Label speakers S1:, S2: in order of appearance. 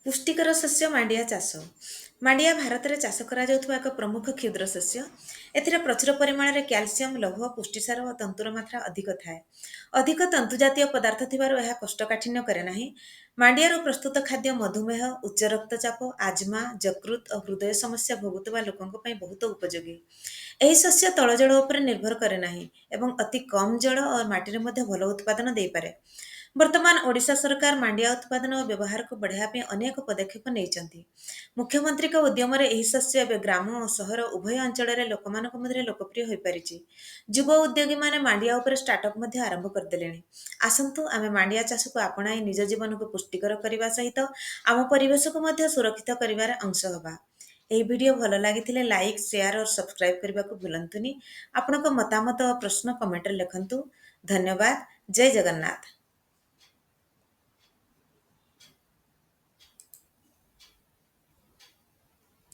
S1: ପୁଷ୍ଟିକର ଶସ୍ୟ ମାଣ୍ଡିଆ ଚାଷ। ମାଣ୍ଡିଆ ଭାରତରେ ଚାଷ କରାଯାଉଥିବା ଏକ ପ୍ରମୁଖ କ୍ଷୁଦ୍ର ଶସ୍ୟ। ଏଥିରେ ପ୍ରଚୁର ପରିମାଣରେ କ୍ୟାଲସିୟମ, ଲୌହ, ପୁଷ୍ଟିସାର ଓ ତନ୍ତୁର ମାତ୍ରା ଅଧିକ ଥାଏ। ଅଧିକ ତନ୍ତୁ ଜାତୀୟ ପଦାର୍ଥ ଥିବାରୁ ଏହା କୋଷ୍ଠକାଠିନ୍ୟ କରେ ନାହିଁ। ମାଣ୍ଡିଆରୁ ପ୍ରସ୍ତୁତ ଖାଦ୍ୟ ମଧୁମେହ, ଉଚ୍ଚ ରକ୍ତଚାପ, ଆଜ୍ମା, ଯକୃତ ଓ ହୃଦୟ ସମସ୍ୟା ଭୋଗୁଥିବା ଲୋକଙ୍କ ପାଇଁ ବହୁତ ଉପଯୋଗୀ। ଏହି ଶସ୍ୟ ତଳ ଜଳ ଉପରେ ନିର୍ଭର କରେ ନାହିଁ ଏବଂ ଅତି କମ୍ ଜଳ ଓ ମାଟିରେ ମଧ୍ୟ ଭଲ ଉତ୍ପାଦନ ଦେଇପାରେ। ବର୍ତ୍ତମାନ ଓଡ଼ିଶା ସରକାର ମାଣ୍ଡିଆ ଉତ୍ପାଦନ ଓ ବ୍ୟବହାରକୁ ବଢ଼ାଇବା ପାଇଁ ଅନେକ ପଦକ୍ଷେପ ନେଇଛନ୍ତି। ମୁଖ୍ୟମନ୍ତ୍ରୀଙ୍କ ଉଦ୍ୟମରେ ଏହି ଶସ୍ୟ ଏବେ ଗ୍ରାମ ଓ ସହର ଉଭୟ ଅଞ୍ଚଳରେ ଲୋକମାନଙ୍କ ମଧ୍ୟରେ ଲୋକପ୍ରିୟ ହୋଇପାରିଛି। ଯୁବ ଉଦ୍ୟୋଗୀମାନେ ମାଣ୍ଡିଆ ଉପରେ ଷ୍ଟାର୍ଟଅପ୍ ମଧ୍ୟ ଆରମ୍ଭ କରିଦେଲେଣି। ଆସନ୍ତୁ ଆମେ ମାଣ୍ଡିଆ ଚାଷକୁ ଆପଣାଇ ନିଜ ଜୀବନକୁ ପୁଷ୍ଟିକର କରିବା ସହିତ ଆମ ପରିବେଶକୁ ମଧ୍ୟ ସୁରକ୍ଷିତ କରିବାରେ ଅଂଶ ହେବା। ଏହି ଭିଡ଼ିଓ ଭଲ ଲାଗିଥିଲେ ଲାଇକ୍, ସେୟାର ଓ ସବସ୍କ୍ରାଇବ୍ କରିବାକୁ ଭୁଲନ୍ତୁନି। ଆପଣଙ୍କ ମତାମତ ଓ ପ୍ରଶ୍ନ କମେଣ୍ଟରେ ଲେଖନ୍ତୁ। ଧନ୍ୟବାଦ। ଜୟ ଜଗନ୍ନାଥ।